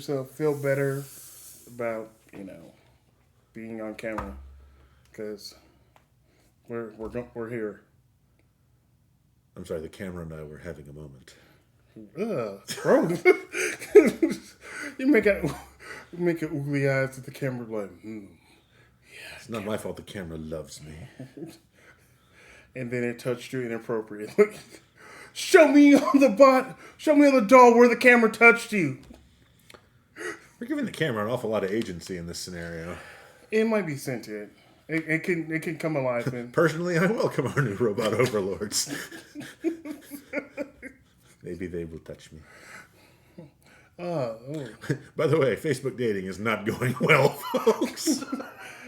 yourself feel better about, being on camera. Because we're here. I'm sorry, the camera and I were having a moment. Bro. You make it ugly eyes at the camera like, yeah. It's not my fault the camera loves me. And then it touched you inappropriately. Show me on the doll where the camera touched you. We're giving the camera an awful lot of agency in this scenario. It might be sentient. It can come alive. Personally, I welcome our new robot overlords. Maybe they will touch me. Oh. By the way, Facebook dating is not going well, folks.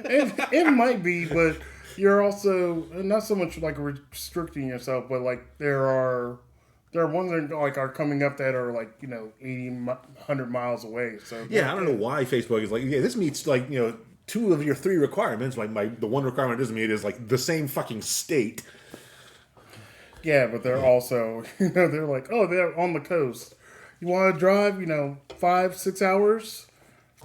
It might be, but you're also not so much like restricting yourself, but like there are ones that like are coming up that are like 80, 100 miles away. So yeah, I don't know why Facebook is like, yeah, this meets like 2 of your 3 requirements. Like the one requirement it doesn't meet is like the same fucking state. Yeah, but they're also they're like, oh, they're on the coast. You want to drive 5-6 hours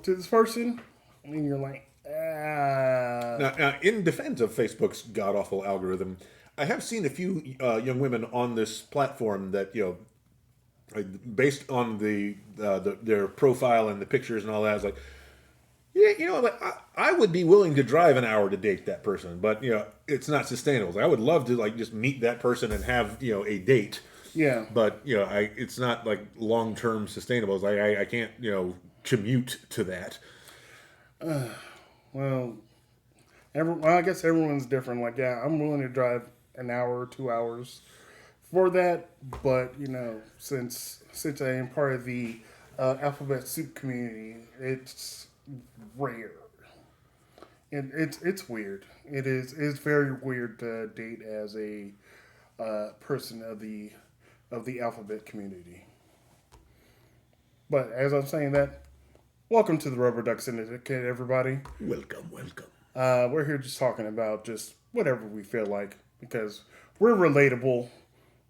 to this person, and you're like. Now, in defense of Facebook's god-awful algorithm, I have seen a few young women on this platform that, based on their profile and the pictures and all that, I was like, yeah, like I would be willing to drive an hour to date that person, but, it's not sustainable. Like, I would love to, like, just meet that person and have, a date. Yeah. But, it's not, like, long-term sustainable. It's like, I can't, commute to that. Well, I guess everyone's different. Like, yeah, I'm willing to drive an hour or 2 hours for that. But, since I am part of the alphabet soup community, it's rare. And it's weird. It's very weird to date as a person of the alphabet community. But as I'm saying that, welcome to the Rubber Duck Syndicate, everybody. Welcome. We're here just talking about just whatever we feel like because we're relatable.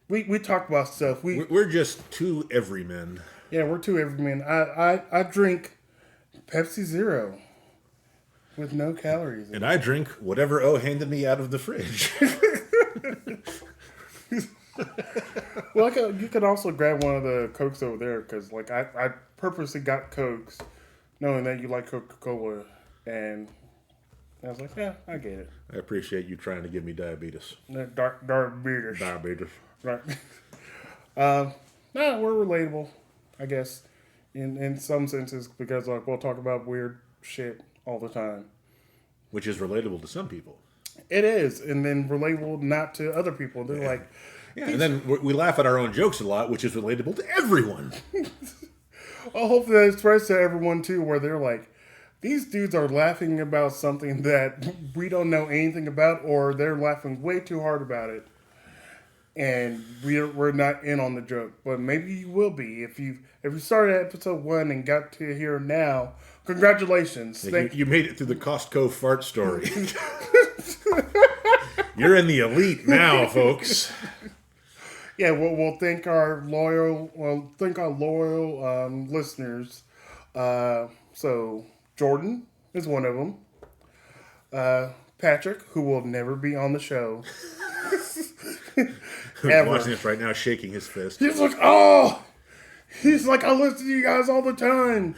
We talk about stuff. We're just 2 everymen. Yeah, we're 2 everymen. I drink Pepsi Zero with no calories in and it. I drink whatever O handed me out of the fridge. Well, you could also grab one of the Cokes over there because, like, I purposely got Cokes knowing that you like Coca-Cola, and I was like, yeah, I get it. I appreciate you trying to give me diabetes. Diabetes. Right. No, we're relatable, I guess, in some senses, because like we'll talk about weird shit all the time. Which is relatable to some people. It is, and then relatable not to other people. They're like... Yeah, and then we laugh at our own jokes a lot, which is relatable to everyone. Well, hopefully that spreads to everyone, too, where they're like, these dudes are laughing about something that we don't know anything about, or they're laughing way too hard about it. And we're not in on the joke. But maybe you will be. If you started at episode 1 and got to here now, congratulations. Yeah, you made it through the Costco fart story. You're in the elite now, folks. Yeah, we'll thank our loyal listeners. So Jordan is one of them. Patrick, who will never be on the show. Who's watching this right now, shaking his fist. He's like, oh! He's like, I listen to you guys all the time.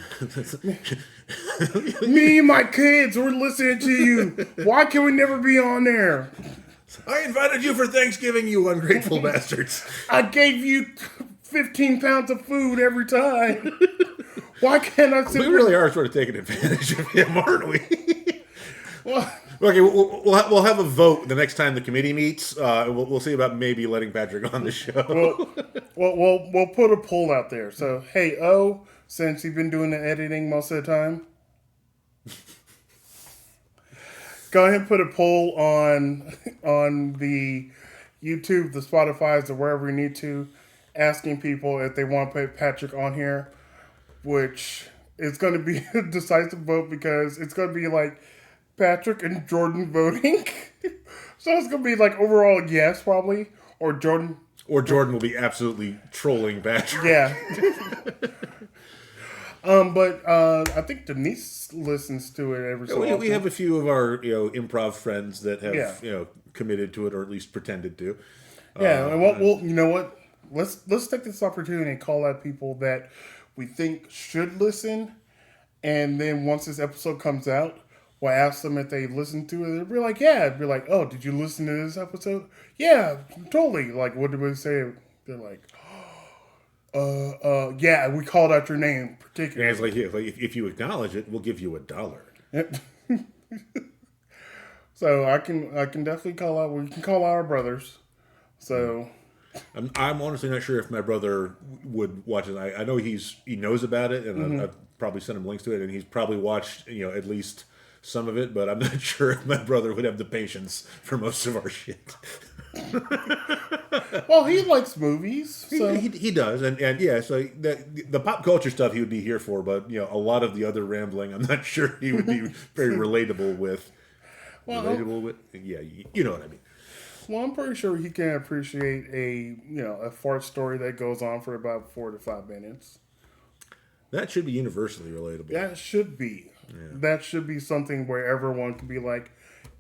Me and my kids, we're listening to you. Why can we never be on there? I invited you for Thanksgiving, you ungrateful bastards. I gave you 15 pounds of food every time. Why can't I sit We really are sort of taking advantage of him, aren't we? Well, okay, we'll have a vote the next time the committee meets. We'll see about maybe letting Patrick on the show. we'll put a poll out there. So, hey, since you've been doing the editing most of the time, go ahead and put a poll on the YouTube, the Spotify's, or wherever you need to, asking people if they want to put Patrick on here, which is going to be a decisive vote because it's going to be like Patrick and Jordan voting. So it's going to be like overall yes, probably, or Jordan. Or Jordan will be absolutely trolling Patrick. Yeah. But I think Denise listens to it every so often. We have a few of our improv friends that have Yeah. committed to it, or at least pretended to. Yeah, and well, you know what? Let's take this opportunity and call out people that we think should listen, and then once this episode comes out, we'll ask them if they listened to it. They'll be like, "Yeah." Be like, "Oh, did you listen to this episode?" "Yeah, totally." Like, what did we say? They're like, yeah, we called out your name And particularly." it's like, if you acknowledge it, we'll give you $1. So I can definitely call out. We can call out our brothers. So. I'm honestly not sure if my brother would watch it. I know he knows about it, and I've probably sent him links to it, and he's probably watched at least some of it. But I'm not sure if my brother would have the patience for most of our shit. Well, he likes movies, so He does, and yeah. So the pop culture stuff he would be here for, but a lot of the other rambling, I'm not sure he would be very relatable with. Yeah, you know what I mean. Well, I'm pretty sure he can appreciate a fart story that goes on for about 4 to 5 minutes. That should be universally relatable. That should be. Yeah. That should be something where everyone can be like,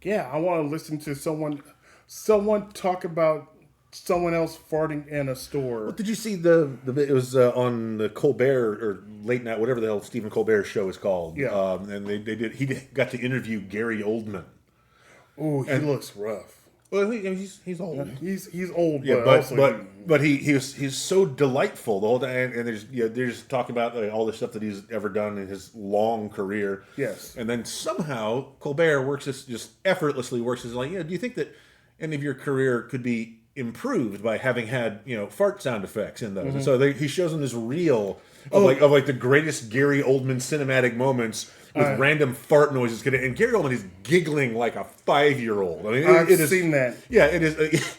yeah, I want to listen to someone talk about someone else farting in a store. Well, did you see the it was on the Colbert or Late Night, whatever the hell Stephen Colbert's show is called. Yeah. And he got to interview Gary Oldman. Oh, he looks rough. Well, he's old. He's old, Yeah, but but he's so delightful the whole time, and they're just talking about all the stuff that he's ever done in his long career. Yes, and then somehow Colbert just effortlessly works as like, do you think that any of your career could be improved by having had fart sound effects in those? And so he shows them this reel of the greatest Gary Oldman cinematic moments. With random fart noises, and Gary Oldman is giggling like a 5-year-old. I mean, I've seen that. Yeah, it is.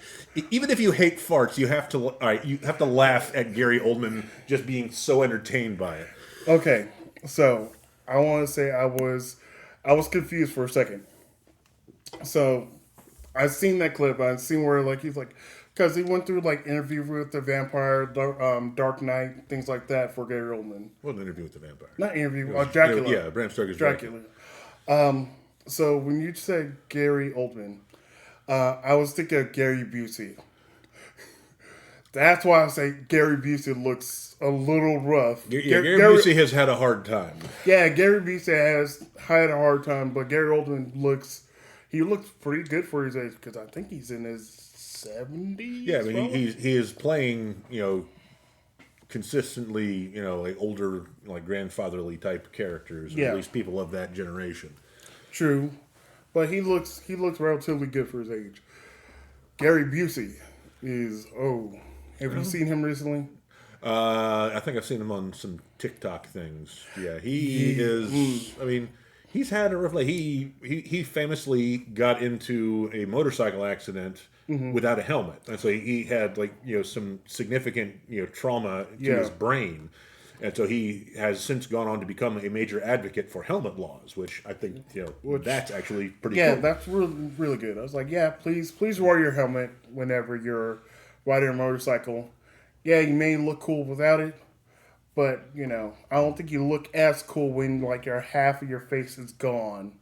Even if you hate farts, you have to laugh at Gary Oldman just being so entertained by it. Okay, so I want to say I was confused for a second. So I've seen that clip. I've seen where he's like. Because he went through interview with the vampire, Dark Knight, things like that for Gary Oldman. What an interview with the vampire? Not interview, Dracula. Yeah, Bram Stoker's Dracula. So when you said Gary Oldman, I was thinking of Gary Busey. That's why I say Gary Busey looks a little rough. Gary Busey has had a hard time. Yeah, Gary Busey has had a hard time, but Gary Oldman looks pretty good for his age because I think he's in his 70s. Yeah, I mean he is playing consistently older grandfatherly type characters, or at least people of that generation. True, but he looks relatively good for his age. Gary Busey is have you seen him recently? I think I've seen him on some TikTok things. Yeah, he is. I mean, he's had a rough. He famously got into a motorcycle accident without a helmet, and so he had some significant trauma to his brain, and so he has since gone on to become a major advocate for helmet laws, which I think that's actually pretty. Yeah, cool. That's really good. I was like, yeah, please wear your helmet whenever you're riding a motorcycle. Yeah, you may look cool without it, but I don't think you look as cool when your half of your face is gone.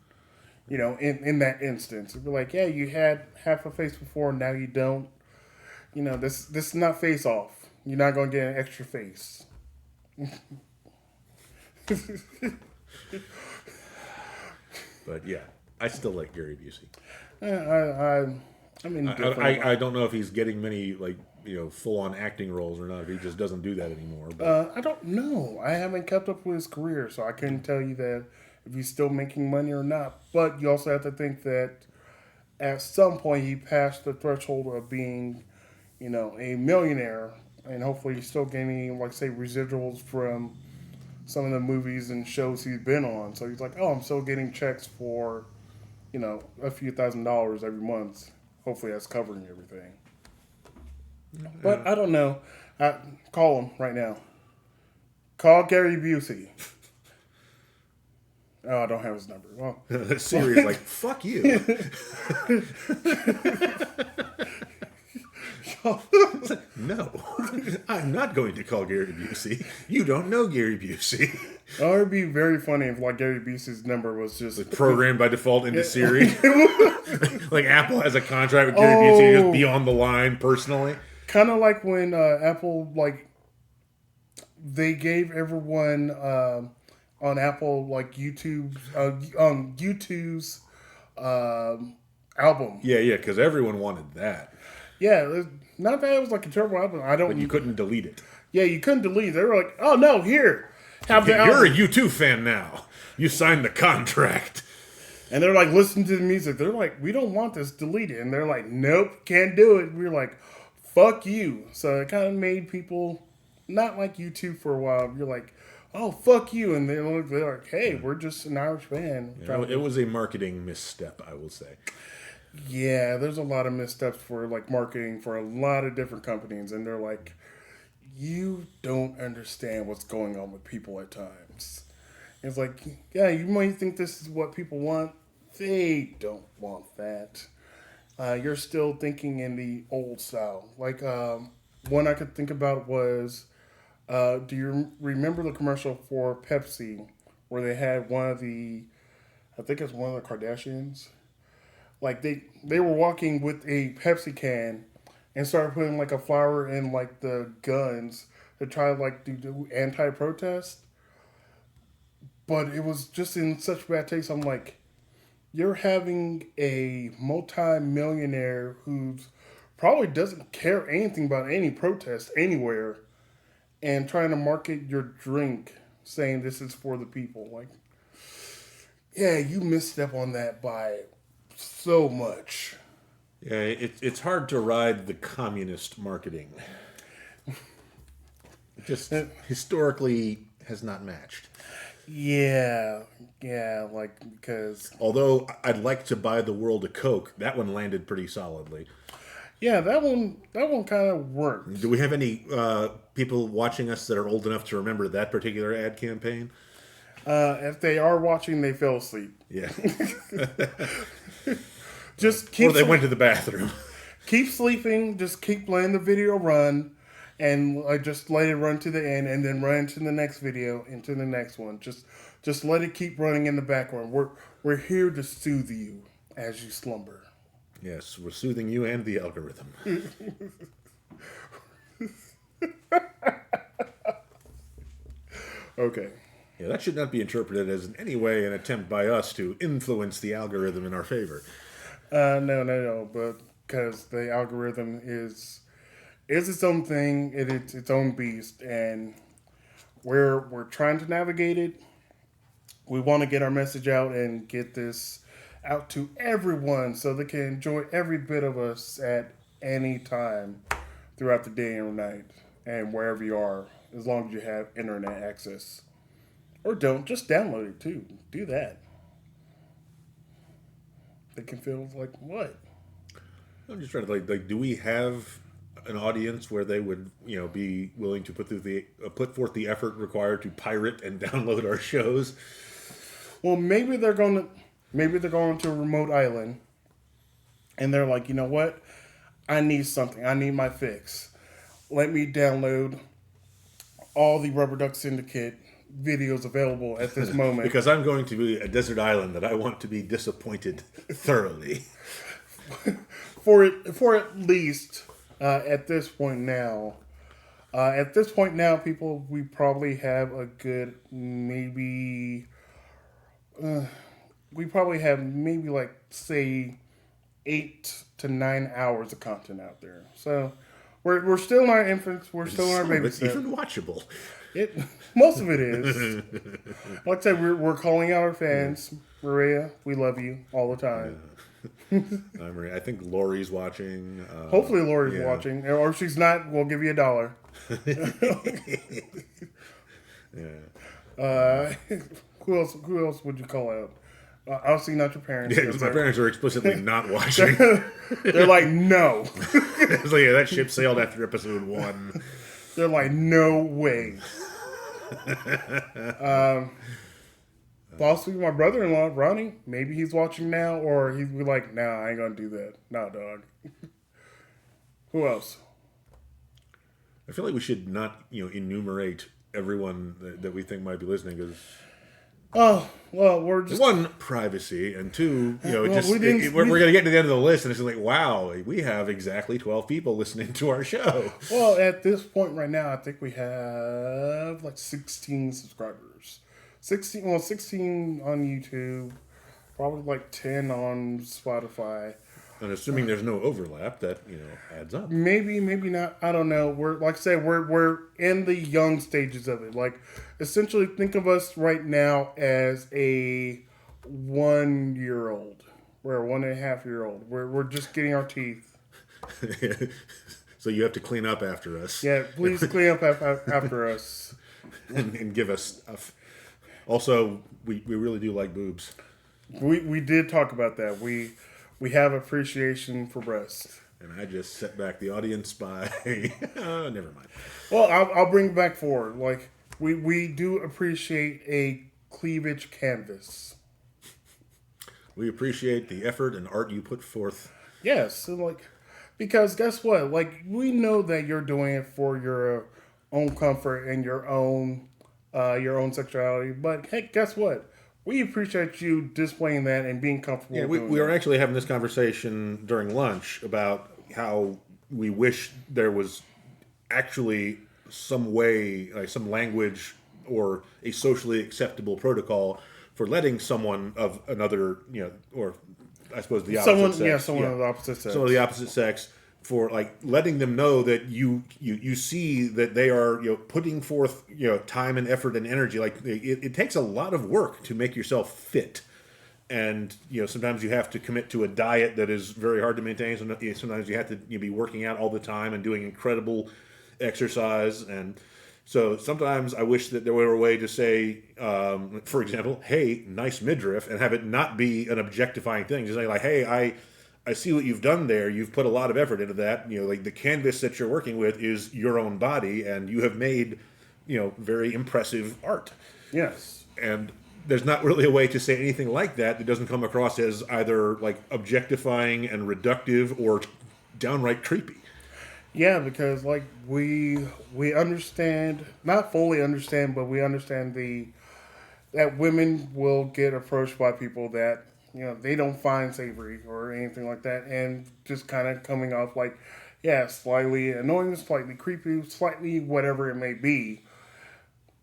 In that instance, it'd be like, yeah, you had half a face before, now you don't. This is not face off. You're not gonna get an extra face. But yeah, I still like Gary Busey. I I don't know if he's getting many full on acting roles or not. If he just doesn't do that anymore. But. I don't know. I haven't kept up with his career, so I couldn't tell you that if he's still making money or not. But you also have to think that at some point he passed the threshold of being, a millionaire, and hopefully he's still getting, say, residuals from some of the movies and shows he's been on. So he's like, oh, I'm still getting checks for, a few $1,000s every month. Hopefully that's covering everything. But I don't know. Call him right now. Call Gary Busey. Oh, I don't have his number. Well, Siri's like, fuck you. No, I'm not going to call Gary Busey. You don't know Gary Busey. Oh, it'd be very funny if like Gary Busey's number was just Like programmed by default into Siri. Like Apple has a contract with Gary Busey to just be on the line personally. kind of like when Apple like they gave everyone on Apple like YouTube's album. Yeah, because everyone wanted that. Yeah, not that it was like a terrible album. I don't. But you couldn't delete it. Yeah, you couldn't delete. They were like, "Oh no, here, have the album." You're a U2 fan now. You signed the contract. And they're like, listen to the music. They're like, we don't want this deleted. And they're like, nope, can't do it. We're like, fuck you. So it kind of made people not like U2 for a while. You're like, oh, fuck you. And they're like, hey, we're just an Irish band. It was a marketing misstep, I will say. Yeah, there's a lot of missteps for like marketing for a lot of different companies. And they're like, you don't understand what's going on with people at times. It's like, yeah, you might think this is what people want. They don't want that. You're still thinking in the old style. Like, one I could think about was, do you remember the commercial for Pepsi where they had I think it's one of the Kardashians? Like, they were walking with a Pepsi can and started putting, like, a flower in, like, the guns to try, like, to do anti-protest. But it was just in such bad taste. I'm like, you're having a multi-millionaire who's probably doesn't care anything about any protest anywhere and trying to market your drink saying this is for the people. Like, yeah, you misstep on that by so much. Yeah, it's hard to ride the communist marketing. It just historically has not matched. Yeah, like because Although I'd like to buy the world a Coke, that one landed pretty solidly. yeah, that one kind of worked. Do we have any people watching us that are old enough to remember that particular ad campaign? If they are watching, they fell asleep. Yeah. Just keep Or they went to the bathroom. keep sleeping. Just keep letting the video run, and just let it run to the end, and then run into the next video, into the next one. Just let it keep running in the background. We're here to soothe you as you slumber. Yes, we're soothing you and the algorithm. Okay. Yeah, that should not be interpreted as in any way an attempt by us to influence the algorithm in our favor. No. But because the algorithm is its own thing, it's its own beast, and we're trying to navigate it. We want to get our message out and get this out to everyone so they can enjoy every bit of us at any time throughout the day and night and wherever you are, as long as you have internet access. Or don't, just download it too. Do that. They can feel like what? I'm just trying to like do we have an audience where they would be willing to put forth the effort required to pirate and download our shows? Well, maybe they're going to a remote island, and they're like, you know what? I need something. I need my fix. Let me download all the Rubber Duck Syndicate videos available at this moment. Because I'm going to be a desert island that I want to be disappointed thoroughly. for at least at this point now. At this point now, people, we probably have a good maybe. We probably have maybe like say 8 to 9 hours of content out there. So we're still in our infants. We're still in our baby It's steps. even watchable. Most of it is. Like I said, we're calling out our fans. Maria, we love you all the time. I think Lori's watching. Hopefully Lori's watching. Or if she's not, we'll give you $1. Yeah. Who else would you call out? Obviously not your parents. Yeah, because my parents are explicitly not watching. They're like, no. It's like, yeah, that ship sailed after episode 1. They're like, no way. Possibly my brother-in-law, Ronnie, maybe he's watching now, or he'd be like, nah, I ain't gonna do that. Nah, dog. Who else? I feel like we should not, enumerate everyone that we think might be listening is Oh, well, we're just one, privacy, and two, well, we're going to get to the end of the list, and it's like, wow, we have exactly 12 people listening to our show. well, at this point right now, I think we have like 16 subscribers. 16 on YouTube, probably like 10 on Spotify. And assuming there's no overlap, that adds up. Maybe not. I don't know. We're like I said, we're in the young stages of it. Like, essentially, think of us right now as a 1-year-old. We're a 1.5-year-old. We're just getting our teeth. So you have to clean up after us. Yeah, please clean up after us. and give us stuff. Also, we really do like boobs. We did talk about that. We have appreciation for breasts. And I just set back the audience by... never mind. Well, I'll bring it back forward. Like, we do appreciate a cleavage canvas. We appreciate the effort and art you put forth. Yes, and like, because guess what? Like, we know that you're doing it for your own comfort and your own sexuality. But hey, guess what? We appreciate you displaying that and being comfortable. Yeah, we were actually having this conversation during lunch about how we wish there was actually some way, like some language or a socially acceptable protocol for letting someone of another, or I suppose the opposite sex. Someone of the opposite sex. Someone of the opposite sex, for like letting them know that you see that they are putting forth time and effort and energy. Like it takes a lot of work to make yourself fit, and sometimes you have to commit to a diet that is very hard to maintain. Sometimes you have to be working out all the time and doing incredible exercise. And so sometimes I wish that there were a way to say, for example, hey, nice midriff, and have it not be an objectifying thing. Just say like, hey, I see what you've done there. You've put a lot of effort into that. Like the canvas that you're working with is your own body, and you have made, very impressive art. Yes. And there's not really a way to say anything like that doesn't come across as either like objectifying and reductive or downright creepy. Yeah, because like we understand, not fully understand, but we understand that women will get approached by people that they don't find savory or anything like that, and just kind of coming off like, yeah, slightly annoying, slightly creepy, slightly whatever it may be.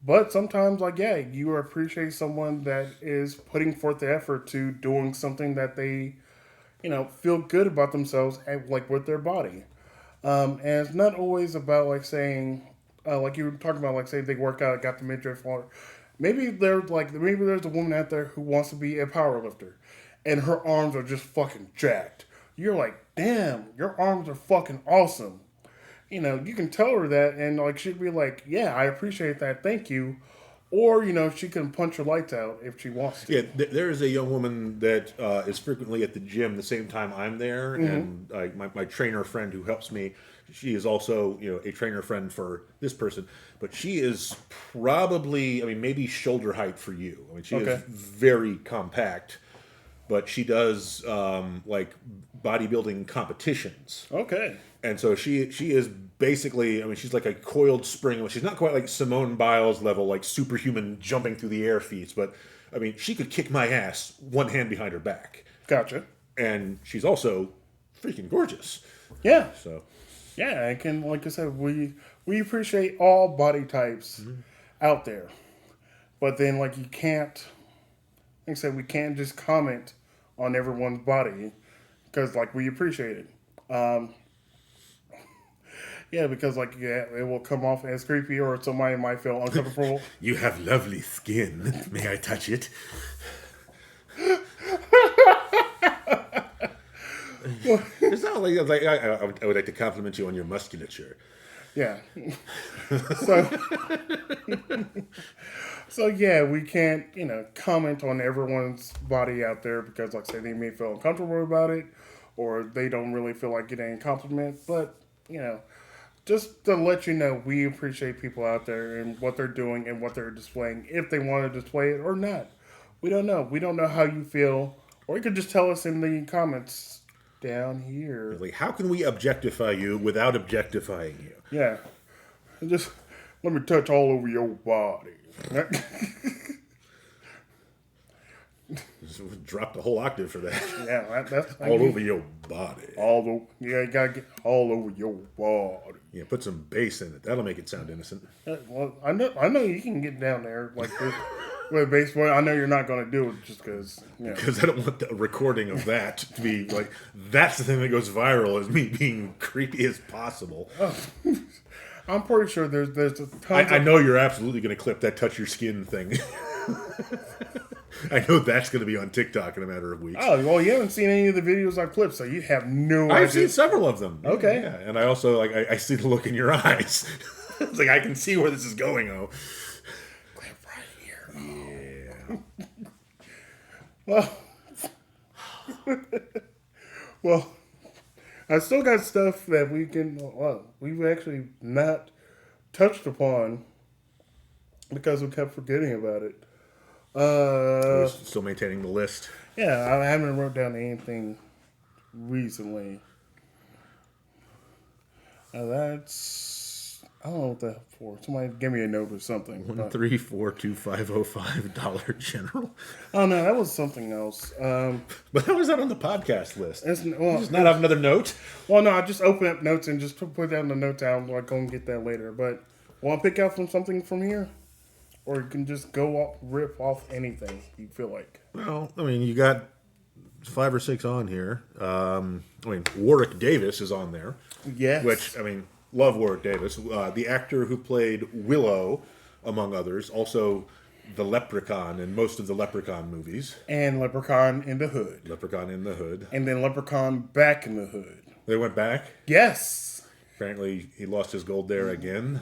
But sometimes, like, yeah, you appreciate someone that is putting forth the effort to doing something that they, feel good about themselves and like with their body. And it's not always about like saying, like you were talking about, like say they work out, got the midriff on. Maybe there's a woman out there who wants to be a power lifter, and her arms are just fucking jacked. You're like, damn, your arms are fucking awesome. You can tell her that, and like she'd be like, yeah, I appreciate that, thank you. Or she can punch her lights out if she wants to. Yeah, there is a young woman that is frequently at the gym the same time I'm there, and my trainer friend who helps me, she is also a trainer friend for this person, but she is probably, maybe shoulder height for you. She is very compact, but she does like bodybuilding competitions. Okay. And so she is basically, she's like a coiled spring. She's not quite like Simone Biles level, like superhuman jumping through the air feats, but she could kick my ass one hand behind her back. Gotcha. And she's also freaking gorgeous. Yeah. So. Yeah, like I said, we appreciate all body types out there, but then like you can't, like I said, we can't just comment on everyone's body because like we appreciate it. Yeah, because it will come off as creepy, or somebody might feel uncomfortable. You have lovely skin. May I touch it? It's not like I would like to compliment you on your musculature. Yeah. So yeah, we can't comment on everyone's body out there because, like I said, they may feel uncomfortable about it, or they don't really feel like getting a compliment. But just to let you know, we appreciate people out there and what they're doing and what they're displaying, if they want to display it or not. We don't know. We don't know how you feel, or you could just tell us in the comments down here. Like, how can we objectify you without objectifying you? Yeah. Just Let me touch all over your body. Drop the whole octave for that. Yeah, that's All over your body. You gotta get all over your body. Yeah, put some bass in it. That'll make it sound innocent. Well, I know you can get down there like this with baseball. I know you're not gonna do it just because. Because I don't want the recording of that to be like, that's the thing that goes viral, is me being creepy as possible. I'm pretty sure there's a ton. I know you're absolutely going to clip that touch your skin thing. I know that's going to be on TikTok in a matter of weeks. Oh, well, you haven't seen any of the videos I've clipped, so you have no idea. I've seen several of them. Okay. Yeah. And I also, I see the look in your eyes. It's like, I can see where this is going, oh. Clip right Yeah. here. Well, I still got stuff that we've actually not touched upon because we kept forgetting about it. We're still maintaining the list. Yeah, I haven't wrote down anything recently. That's, I don't know what that's for. Somebody give me a note or something. 1342505 Dollar General. Oh no, that was something else. But how is that on the podcast list? Well, You just not have another note? well, no, I just open up notes and just put down the notes out. I'll go and get that later. But want to pick out from something from here, or you can just rip off anything you feel like. Well, I mean, you got 5 or 6 on here. Warwick Davis is on there. Yes. Which, I mean, love Warwick Davis. The actor who played Willow, among others. Also, the Leprechaun in most of the Leprechaun movies. And Leprechaun in the Hood. Leprechaun in the Hood. And then Leprechaun back in the Hood. They went back. Yes. Apparently, he lost his gold there again.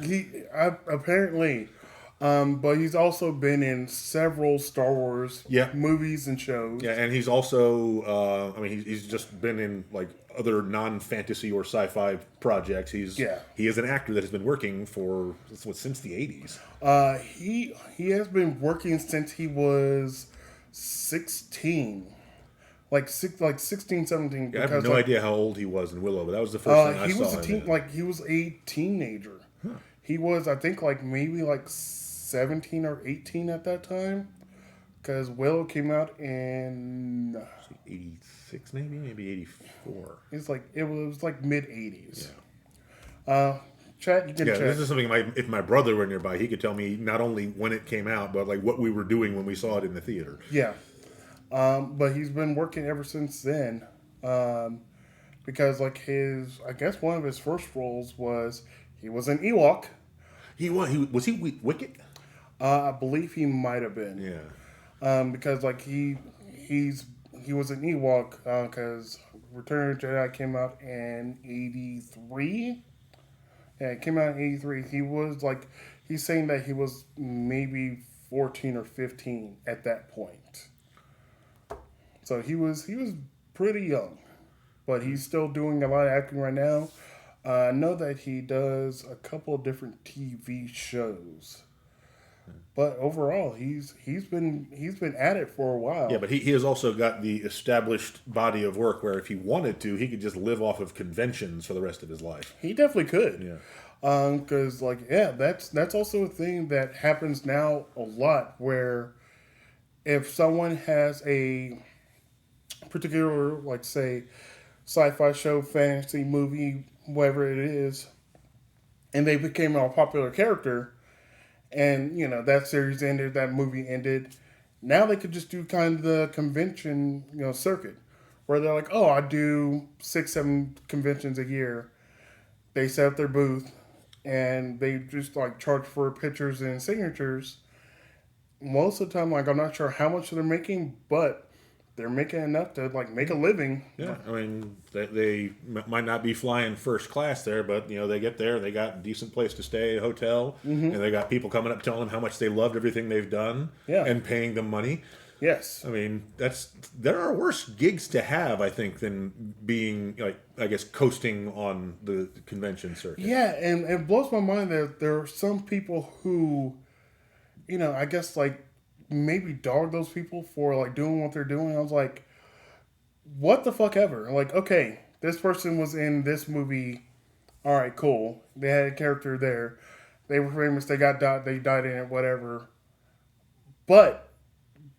Apparently. But he's also been in several Star Wars movies and shows. Yeah, and he's also, he's just been in, like, other non-fantasy or sci-fi projects. He is an actor that has been working for, since the 80s. He has been working since he was 16. Like 16, 17. Yeah, I have no idea how old he was in Willow, but that was the first thing I saw him in. He was a teenager. Huh. He was, I think, maybe 17 or 18 at that time. Because Willow came out in 86, maybe 84. It was mid 80s. Yeah. Chat, you can chat. This is something. If my brother were nearby, he could tell me not only when it came out, but like what we were doing when we saw it in the theater. Yeah. But he's been working ever since then. Because I guess one of his first roles was he was an Ewok. Was he Wicket? I believe he might have been. Yeah. Because he was an Ewok because Return of the Jedi came out in 83. Yeah, it came out in 83. He was he's saying that he was maybe 14 or 15 at that point. So he was pretty young, but he's still doing a lot of acting right now. I know that he does a couple of different TV shows. But overall, he's been at it for a while. Yeah, but he has also got the established body of work where if he wanted to, he could just live off of conventions for the rest of his life. He definitely could. Yeah. Because that's also a thing that happens now a lot. Where if someone has a particular, say, sci-fi show, fantasy movie, whatever it is, and they became a popular character. And, that series ended, that movie ended. Now they could just do kind of the convention, circuit. Where they're like, oh, I do 6-7 conventions a year. They set up their booth. And they just, charge for pictures and signatures. Most of the time, I'm not sure how much they're making. But they're making enough to, make a living. Yeah, I mean, they might not be flying first class there, but, they get there, they got a decent place to stay, a hotel, and they got people coming up telling them how much they loved everything they've done, and paying them money. Yes. I mean, there are worse gigs to have, I think, than being, coasting on the convention circuit. Yeah, and it blows my mind that there are some people who, maybe dog those people for doing what they're doing. I was like, what the fuck ever. Okay, this person was in this movie. All right, cool. They had a character there. They were famous. They died in it. Whatever. But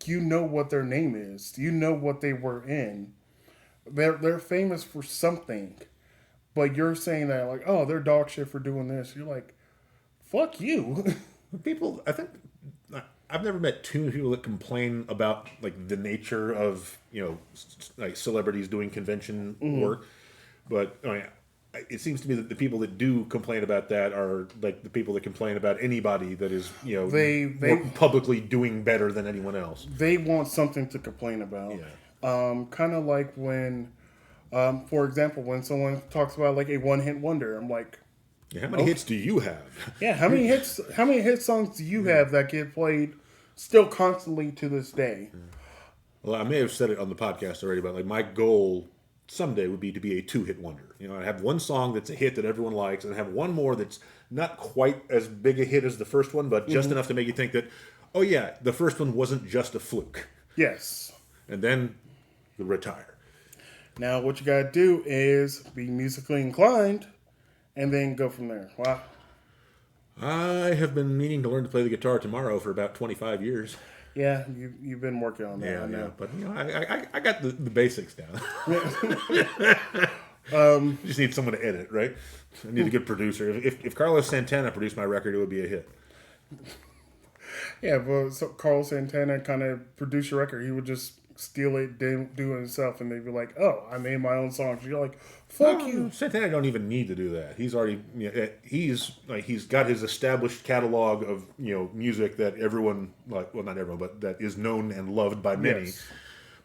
you know what their name is. You know what they were in. They're famous for something. But you're saying that like, oh, they're dog shit for doing this. You're like, fuck you. People, I think, I've never met too many people that complain about like the nature of like celebrities doing convention work, but I mean, it seems to me that the people that do complain about that are like the people that complain about anybody that is They publicly doing better than anyone else. they want something to complain about. Yeah. Kind of like when, for example, when someone talks about like a one hit wonder, I'm like, Yeah, how many hits do you have? yeah, how many hits? How many hit songs do you have that get played still constantly to this day? Well, I may have said it on the podcast already, but like my goal someday would be to be a two-hit wonder. I have one song that's a hit that everyone likes, and I have one more that's not quite as big a hit as the first one, but just enough to make you think that, oh yeah, the first one wasn't just a fluke. Yes. And then retire. Now what you gotta do is be musically inclined, and then go from there. Wow. I have been meaning to learn to play the guitar tomorrow for about 25 years. Yeah, you've been working on that. Yeah, I know. yeah, but I got the basics down. Just need someone to edit, right? I need a good producer. If Carlos Santana produced my record, it would be a hit. Yeah, but so Carlos Santana kind of produced your record. He would just steal it, do it himself, and they'd be like, "Oh, I made my own songs." You're like, "Fuck you." Santana don't even need to do that. He's already he's got his established catalog of music that everyone not everyone, but that is known and loved by many. Yes.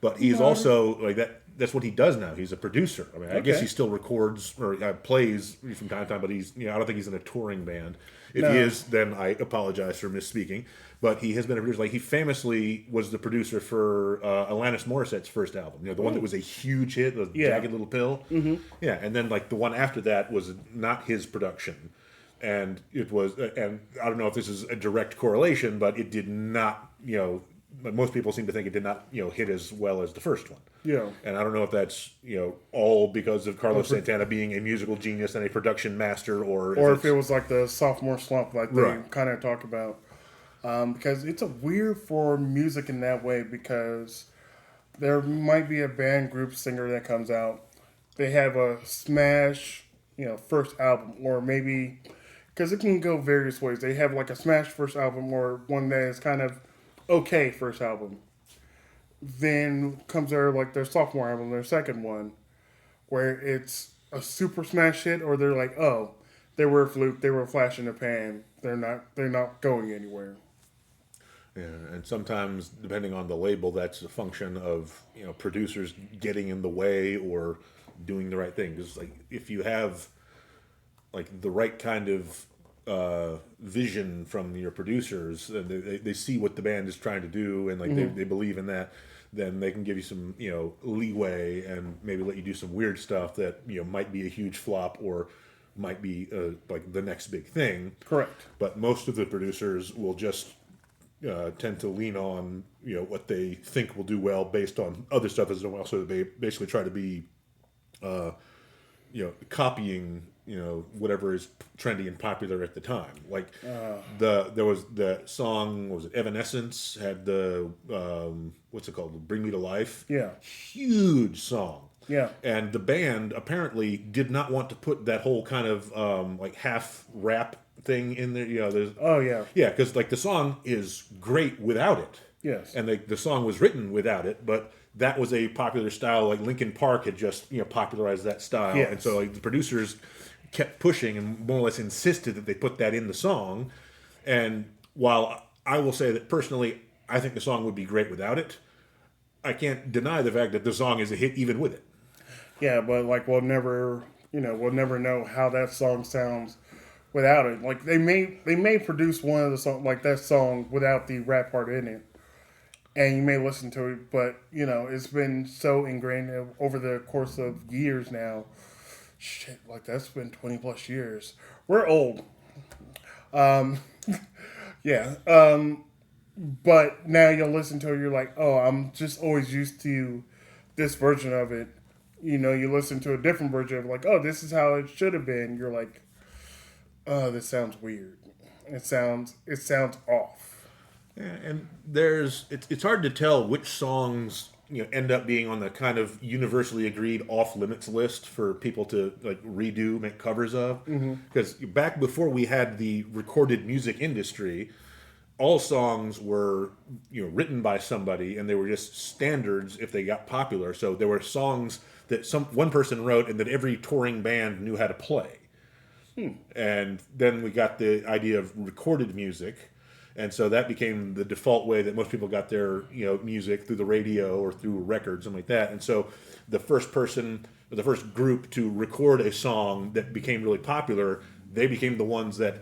But he's also like that. That's what he does now. He's a producer. I mean, I guess Okay. he still records or plays from time to time, but he's I don't think he's in a touring band. If he No. is, then I apologize for misspeaking. But he has been a producer. Like he famously was the producer for Alanis Morissette's first album. The one that was a huge hit, the Yeah. Jagged Little Pill. Mm-hmm. Yeah, and then like the one after that was not his production, and it was. And I don't know if this is a direct correlation, but it did not. But most people seem to think it did not, hit as well as the first one. Yeah. And I don't know if that's, all because of Carlos Santana being a musical genius and a production master, or If it was like the sophomore slump, like they Right. kind of talk about. Because it's a weird for music in that way, because there might be a band group singer that comes out. They have a smash, first album, or maybe, because it can go various ways. They have like a smash first album, or one that is kind of okay first album. Then comes their sophomore album, their second one, where it's a super smash hit, or they're like, oh, they were a fluke, they were a flash in the pan. They're not going anywhere. Yeah, and sometimes, depending on the label, that's a function of producers getting in the way or doing the right thing. Because like if you have like the right kind of vision from your producers, and they see what the band is trying to do, and like they believe in that, then they can give you some leeway and maybe let you do some weird stuff that might be a huge flop or might be like the next big thing. Correct. But most of the producers will just tend to lean on what they think will do well based on other stuff as well. So they basically try to be copying whatever is trendy and popular at the time. Like there was the song, what was it, Evanescence had the what's it called, Bring Me to Life. Yeah. Huge song. Yeah. And the band apparently did not want to put that whole kind of like half rap thing in there. There's Oh yeah. yeah, because like the song is great without it. Yes. And the song was written without it, but that was a popular style. Like Linkin Park had just popularized that style, Yes. and so like the producers kept pushing and more or less insisted that they put that in the song. And while I will say that personally, I think the song would be great without it, I can't deny the fact that the song is a hit even with it. Yeah, but like we'll never know how that song sounds without it. Like they may produce one of the song like that song without the rap part in it, and you may listen to it, but it's been so ingrained over the course of years now. Shit, like that's been 20 plus years. We're old. Yeah. But now you'll listen to it, you're like, oh, I'm just always used to this version of it. You listen to a different version of it, like, oh, this is how it should have been. You're like, oh, this sounds weird. It sounds off. Yeah, and it's hard to tell which songs end up being on the kind of universally agreed off limits list for people to like redo, make covers of. Because back before we had the recorded music industry, all songs were written by somebody, and they were just standards if they got popular. So there were songs that one person wrote and that every touring band knew how to play. And then we got the idea of recorded music, and so that became the default way that most people got their music, through the radio or through records, something like that. And so the first person, or the first group to record a song that became really popular, they became the ones that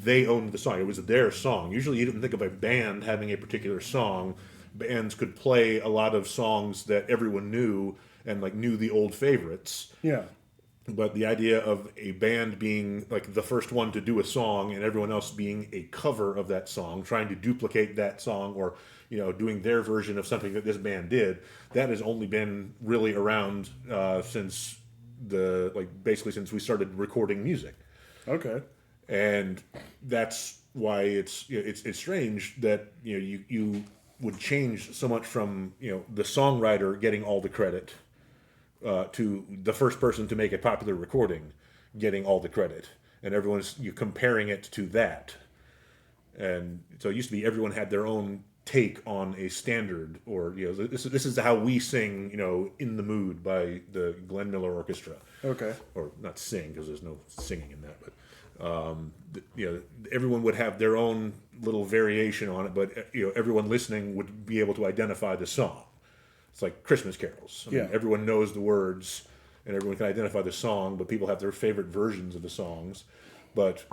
they owned the song. It was their song. Usually you didn't think of a band having a particular song. Bands could play a lot of songs that everyone knew and like knew the old favorites. Yeah. But the idea of a band being like the first one to do a song and everyone else being a cover of that song, trying to duplicate that song, or doing their version of something that this band did, that has only been really around since basically since we started recording music. Okay. And that's why it's strange that you would change so much from the songwriter getting all the credit to the first person to make a popular recording getting all the credit, and everyone's comparing it to that. And so it used to be everyone had their own take on a standard, or this is how we sing In the Mood by the Glenn Miller Orchestra. Okay. Or not sing, because there's no singing in that, but everyone would have their own little variation on it, but everyone listening would be able to identify the song. It's like Christmas carols. I mean, everyone knows the words and everyone can identify the song, but people have their favorite versions of the songs. But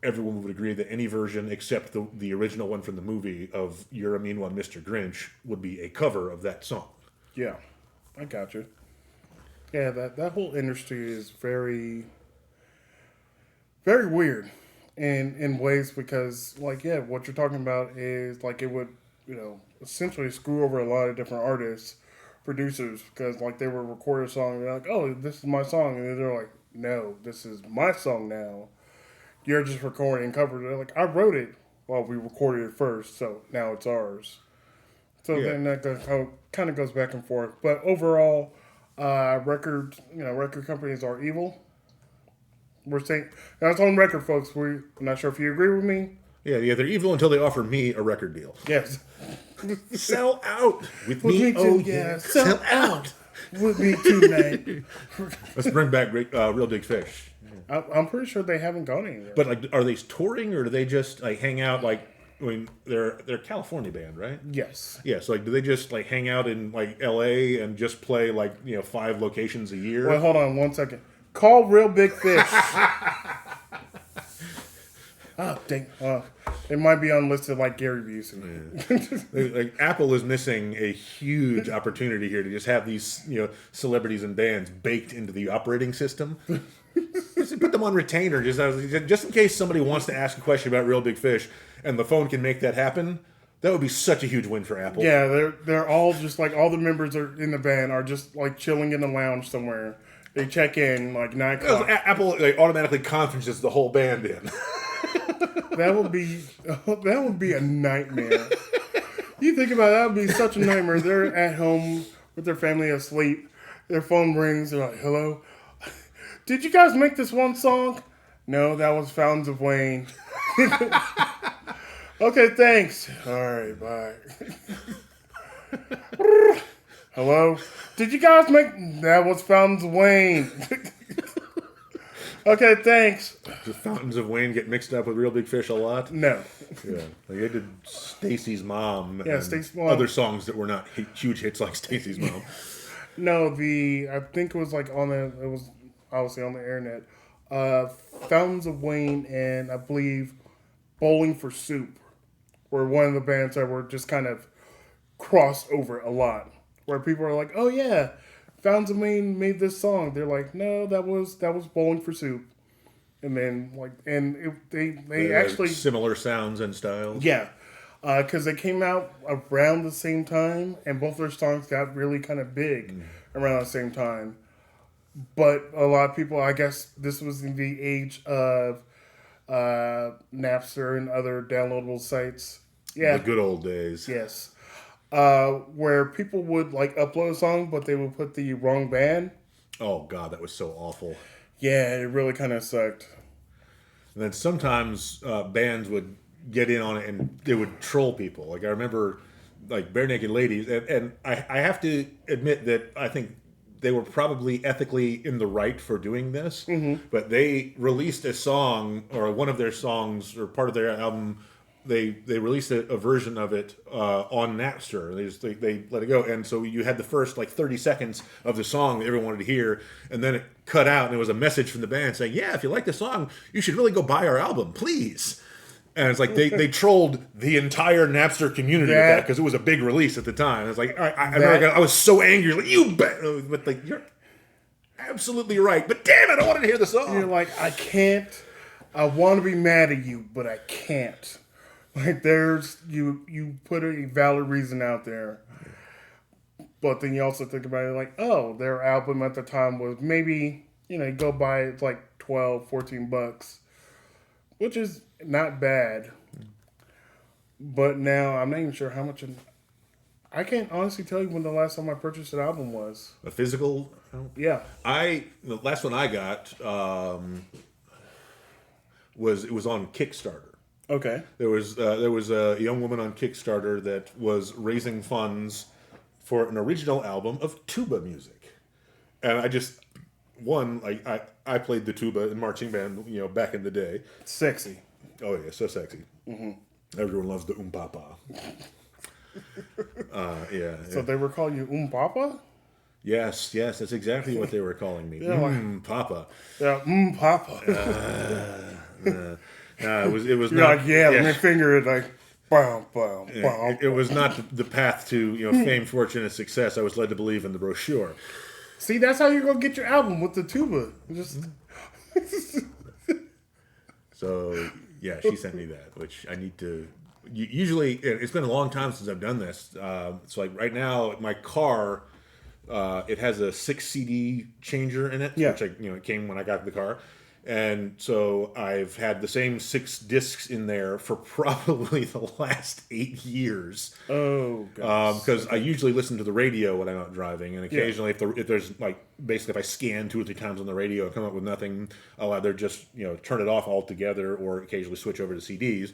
everyone would agree that any version except the original one from the movie of "You're a Mean One, Mr. Grinch" would be a cover of that song. Yeah, I got you. Yeah, that whole industry is very, very weird in ways, because what you're talking about is like it would essentially screw over a lot of different artists, producers, because they were recording a song and they're like, oh, this is my song, and then they're like, no, this is my song now. You're just recording and covering it. They're like, I wrote it. Well, we recorded it first, so now it's ours. So then that kind of goes back and forth. But overall, record companies are evil. We're saying that's on record, folks. I'm not sure if you agree with me. Yeah, they're evil until they offer me a record deal. Yes. Sell out with me. Oh yeah, sell out with me tonight. Let's bring back Real Big Fish. I'm pretty sure they haven't gone anywhere. But are they touring, or do they just hang out? They're a California band, right? Yes. Yeah. So do they just hang out in L.A. and just play 5 locations a year? Wait, hold on 1 second. Call Real Big Fish. Oh, dang. It might be unlisted like Gary Busey. Yeah. Apple is missing a huge opportunity here to just have these celebrities and bands baked into the operating system. Just put them on retainer, just in case somebody wants to ask a question about Real Big Fish, and the phone can make that happen. That would be such a huge win for Apple. Yeah, they're all just all the members are in the band are just chilling in the lounge somewhere. They check in 9 o'clock. Apple automatically conferences the whole band in. That would be a nightmare. You think about it, that would be such a nightmare. They're at home with their family asleep. Their phone rings. They're like, "Hello, did you guys make this one song?" "No, that was Fountains of Wayne." "Okay, thanks." "All right, bye." "Hello, did you guys make that was Fountains of Wayne?" "Okay, thanks." Does Fountains of Wayne get mixed up with Real Big Fish a lot? No. Yeah, they did Stacy's Mom. Yeah, and Stacy's Mom. Other songs that were not huge hits like Stacy's Mom. No, I think it was it was obviously on the internet. Fountains of Wayne and I believe Bowling for Soup were one of the bands that were just kind of crossed over a lot. Where people are like, "Oh yeah, Fountains of Wayne made this song." They're like, "No, that was Bowling for Soup." And then they actually similar sounds and styles. Yeah, because they came out around the same time, and both their songs got really kind of big around the same time. But a lot of people, I guess, this was in the age of Napster and other downloadable sites. Yeah. The good old days. Yes. Where people would like upload a song, but they would put the wrong band. Oh God, that was so awful. Yeah, it really kind of sucked. And then sometimes bands would get in on it and they would troll people. Like I remember, like Bare Naked Ladies, and I have to admit that I think they were probably ethically in the right for doing this. Mm-hmm. But they released a song or one of their songs or part of their album. They released a version of it on Napster. They let it go, and so you had the first like 30 seconds of the song that everyone wanted to hear, and then it cut out, and there was a message from the band saying, "Yeah, if you like the song, you should really go buy our album, please." And it's like they trolled the entire Napster community with that because it was a big release at the time. It's like I was so angry, like you bet, but like you're absolutely right, but damn it, I wanted to hear the song. You're like, I can't. I want to be mad at you, but I can't. Like there's you put a valid reason out there, but then you also think about it like, oh, their album at the time was maybe you go buy it's like $12-14, which is not bad. But now I'm not even sure how much. I can't honestly tell you when the last time I purchased an album was. A physical? Yeah. The last one I got was on Kickstarter. Okay. There was a young woman on Kickstarter that was raising funds for an original album of tuba music, and I played the tuba in marching band back in the day. Sexy. Oh yeah, so sexy. Mm-hmm. Everyone loves the papa. Yeah. So they were calling you papa? Yes, that's exactly what they were calling me. Papa. Yeah, papa. It was You're not. like, let me finger it like, bam, bam, bam. It was not the path to fame, fortune, and success I was led to believe in the brochure. See, that's how you're gonna get your album with the tuba. Just. So yeah, she sent me that, which I need to. Usually, it's been a long time since I've done this. So like right now, my car, it has a 6 CD changer in it, which it came when I got the car. And so I've had the same 6 discs in there for probably the last 8 years. Oh, gosh. Because I usually listen to the radio when I'm out driving, and occasionally if there's like basically if I scan 2 or 3 times on the radio and come up with nothing, I'll either just turn it off altogether or occasionally switch over to CDs.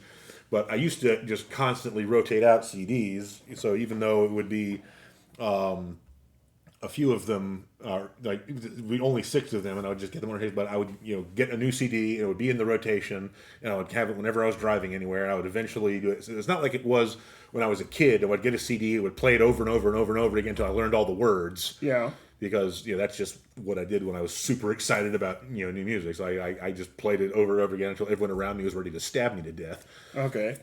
But I used to just constantly rotate out CDs, so even though it would be a few of them are like only 6 of them, and I would just get them on. But I would get a new CD, and it would be in the rotation, and I would have it whenever I was driving anywhere. And I would eventually do it. So it's not like it was when I was a kid. I would get a CD, it would play it over and over and over and over again until I learned all the words. Yeah. Because that's just what I did when I was super excited about new music. So I just played it over and over again until everyone around me was ready to stab me to death. Okay.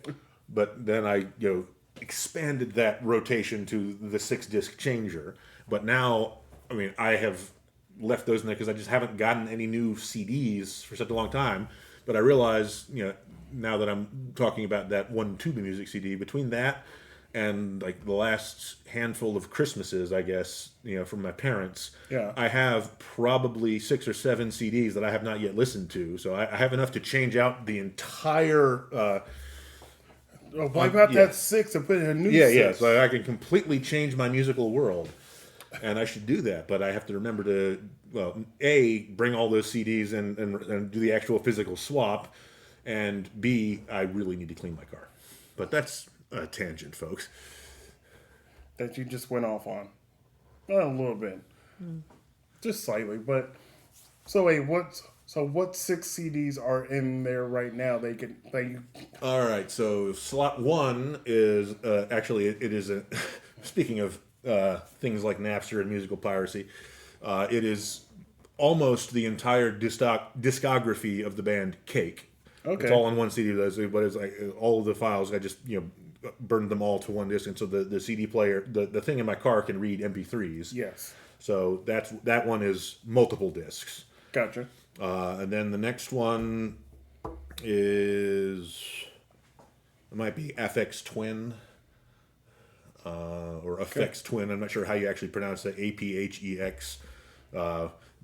But then I expanded that rotation to the 6-disc changer. But now, I mean, I have left those in there because I just haven't gotten any new CDs for such a long time. But I realize, now that I'm talking about that one tuba music CD, between that and like the last handful of Christmases, I guess, from my parents, I have probably 6 or 7 CDs that I have not yet listened to. So I have enough to change out the entire. Wipe out that 6 and put in a new 6. Yeah. So I can completely change my musical world. And I should do that, but I have to remember to, A, bring all those CDs and do the actual physical swap, and B, I really need to clean my car. But that's a tangent, folks. That you just went off on. Well, a little bit. Just slightly, but... So, wait, what 6 CDs are in there right now? All right, so slot 1 is, actually, it is a... Speaking of... things like Napster and musical piracy. It is almost the entire discography of the band Cake. Okay. It's all on one CD, but it's like all of the files. I just burned them all to one disc, and so the CD player, the thing in my car can read MP3s. Yes. So that one is multiple discs. Gotcha. And then the next one it might be FX Twin. Or Affects Twin. I'm not sure how you actually pronounce that. APHEX.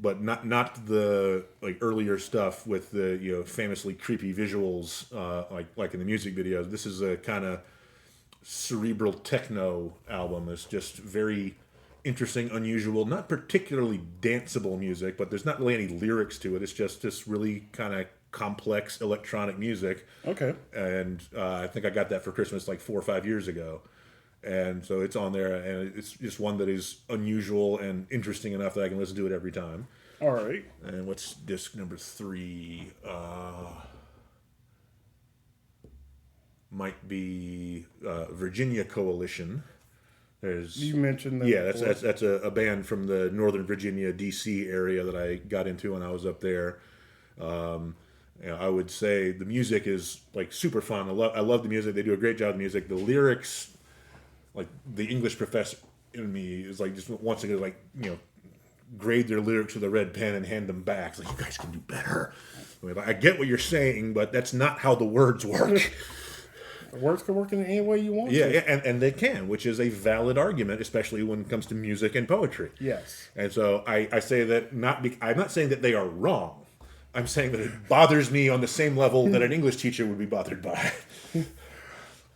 but not the like earlier stuff with the famously creepy visuals like in the music videos. This is a kind of cerebral techno album. It's just very interesting, unusual, not particularly danceable music, but there's not really any lyrics to it. It's just this really kind of complex electronic music. Okay. And I think I got that for Christmas like 4 or 5 years ago. And so it's on there, and it's just one that is unusual and interesting enough that I can listen to it every time. All right. And what's disc number 3? Might be Virginia Coalition. You mentioned that. Yeah, that's a band from the Northern Virginia, D.C. area that I got into when I was up there. I would say the music is like super fun. I love the music. They do a great job of the music. The lyrics, like the English professor in me is like just wants to grade their lyrics with a red pen and hand them back. It's like, you guys can do better. I get what you're saying, but that's not how the words work. The words can work in any way you want to. Yeah, and they can, which is a valid argument, especially when it comes to music and poetry. Yes. And so I say that I'm not saying that they are wrong. I'm saying that it bothers me on the same level that an English teacher would be bothered by.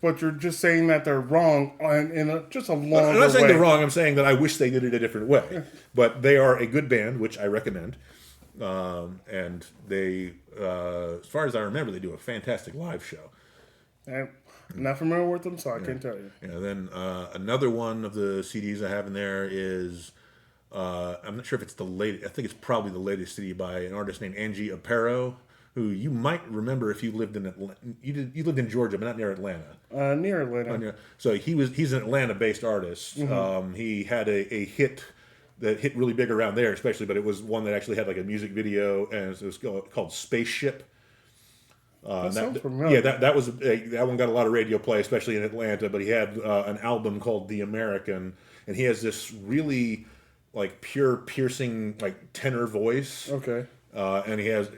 But you're just saying that they're wrong in just a longer way. I'm not saying they're wrong. I'm saying that I wish they did it a different way. But they are a good band, which I recommend. And they, as far as I remember, they do a fantastic live show. I'm not familiar with them, so I can't tell you. Yeah. Then another one of the CDs I have in there is, I'm not sure if it's the latest. I think it's probably the latest CD by an artist named Angie Aparo, who you might remember if you lived in Atlanta. You lived in Georgia, but not near Atlanta. Near Atlanta. So he's an Atlanta-based artist. Mm-hmm. He had a hit that hit really big around there, especially, but it was one that actually had like a music video, and it was called Spaceship. That sounds familiar. Yeah, that one got a lot of radio play, especially in Atlanta. But he had an album called The American, and he has this really like pure, piercing like tenor voice. Okay. And he has,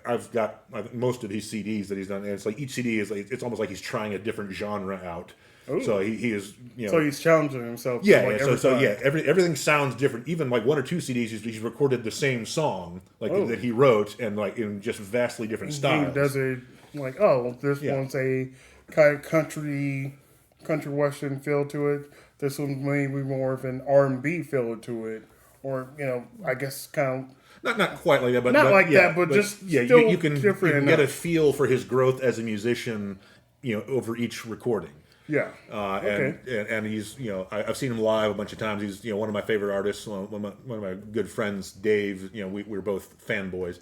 I've got most of his CDs that he's done, and it's like each CD is like it's almost like he's trying a different genre out. Ooh. So he is, So he's challenging himself. Yeah, everything sounds different. Even like 1 or 2 CDs, he's recorded the same song that he wrote, and like in just vastly different styles. He does it like, this one's a kind of country western feel to it. This one's maybe more of an R&B feel to it, or I guess kind of. Not quite like that, but but just still you can get a feel for his growth as a musician, over each recording. Yeah. And he's I've seen him live a bunch of times. He's one of my favorite artists. One of my good friends, Dave. We're both fanboys.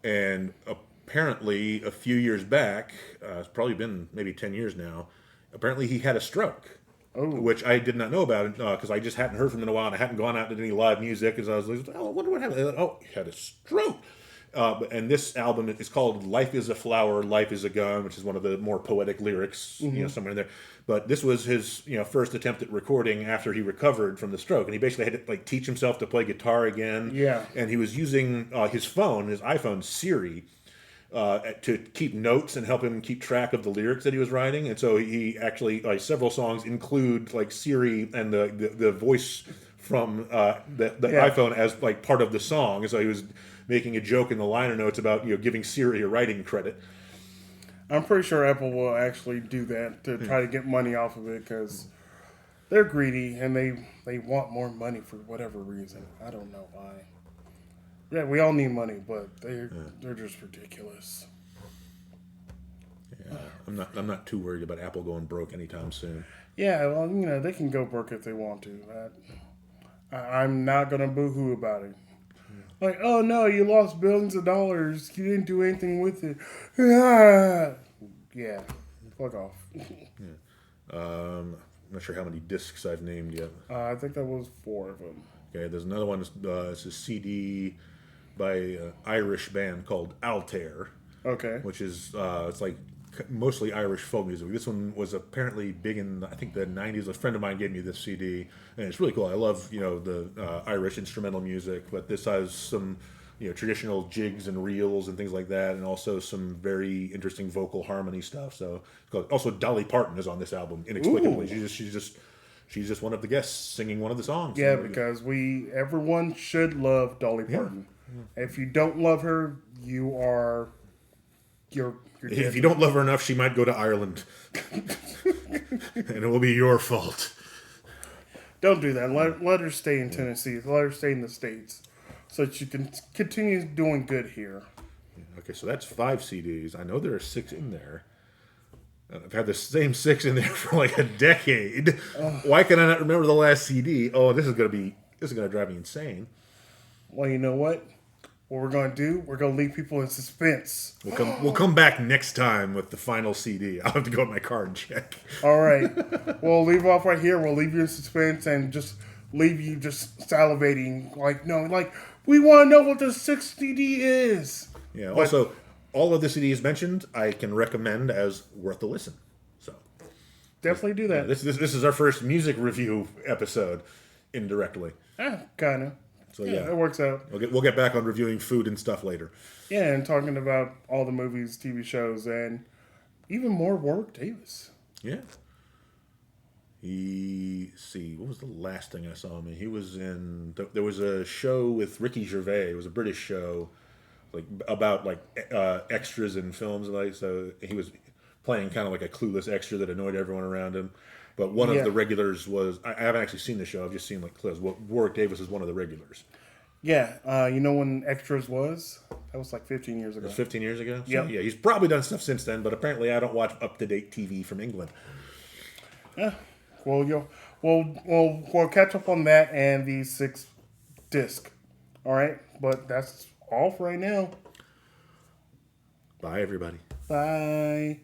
And apparently, a few years back, it's probably been maybe 10 years now. Apparently, he had a stroke. Oh. Which I did not know about because I just hadn't heard from him in a while, and I hadn't gone out to any live music because I was like, I wonder what happened. He had a stroke. And this album is called "Life Is a Flower, Life Is a Gun," which is one of the more poetic lyrics, somewhere in there. But this was his, first attempt at recording after he recovered from the stroke, and he basically had to teach himself to play guitar again. Yeah. And he was using his iPhone Siri. To keep notes and help him keep track of the lyrics that he was writing, and so he actually several songs include Siri and the voice from the iPhone as part of the song. And so he was making a joke in the liner notes about giving Siri a writing credit. I'm pretty sure Apple will actually do that to try to get money off of it because they're greedy and they want more money for whatever reason. I don't know why. Yeah, we all need money, but they're just ridiculous. Yeah, I'm not too worried about Apple going broke anytime soon. Yeah, well, they can go broke if they want to. I'm not gonna boo-hoo about it. Like, oh no, you lost billions of dollars. You didn't do anything with it. Yeah, fuck off. I'm not sure how many discs I've named yet. I think that was 4 of them. Okay, there's another one. It's a CD by an Irish band called Altair. Okay. Which is it's mostly Irish folk music. This one was apparently big in I think the 90s. A friend of mine gave me this CD, and it's really cool. I love the Irish instrumental music, but this has some traditional jigs and reels and things like that, and also some very interesting vocal harmony stuff. So also Dolly Parton is on this album inexplicably. Ooh. she's just one of the guests singing one of the songs. Yeah, because everyone should love Dolly Parton. If you don't love her, you're if you don't love her enough, she might go to Ireland, and it will be your fault. Don't do that. Let her stay in Tennessee. Let her stay in the States, so that she can continue doing good here. Okay, so that's 5 CDs. I know there are 6 in there. I've had the same 6 in there for like a decade. Why can I not remember the last CD? Oh, this is gonna drive me insane. Well, you know what? What we're gonna do? We're gonna leave people in suspense. We'll come back next time with the final CD. I'll have to go in my car and check. All right. We'll leave off right here. We'll leave you in suspense and just leave you just salivating. We want to know what the 6th CD is. Yeah. Also, all of the CDs mentioned, I can recommend as worth a listen. So definitely do that. This is our first music review episode, indirectly. Kind of. So yeah, it works out. We'll get back on reviewing food and stuff later. Yeah, and talking about all the movies, TV shows, and even more Warwick Davis. Yeah. What was the last thing I saw him in? He was in. There was a show with Ricky Gervais. It was a British show, about extras in films. So he was playing kind of like a clueless extra that annoyed everyone around him. But one of the regulars was. I haven't actually seen the show. I've just seen clips. Warwick Davis is one of the regulars. Yeah, you know when Extras was? That was 15 years ago. It was 15 years ago? Yeah. So, yeah, he's probably done stuff since then, but apparently I don't watch up-to-date TV from England. Well, we'll catch up on that and the 6th disc. All right? But that's all for right now. Bye, everybody. Bye.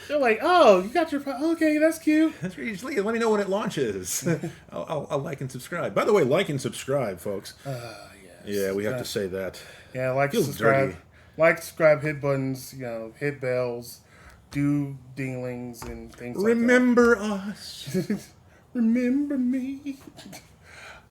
They're like, oh, you got your... Okay, that's cute. That's really, let me know when it launches. I'll like and subscribe. By the way, like and subscribe, folks. Yes. Yeah, we have to say that. Yeah, like, Feels subscribe. dirty. Like, subscribe, hit buttons, hit bells, do dinglings and things Remember us. Remember me.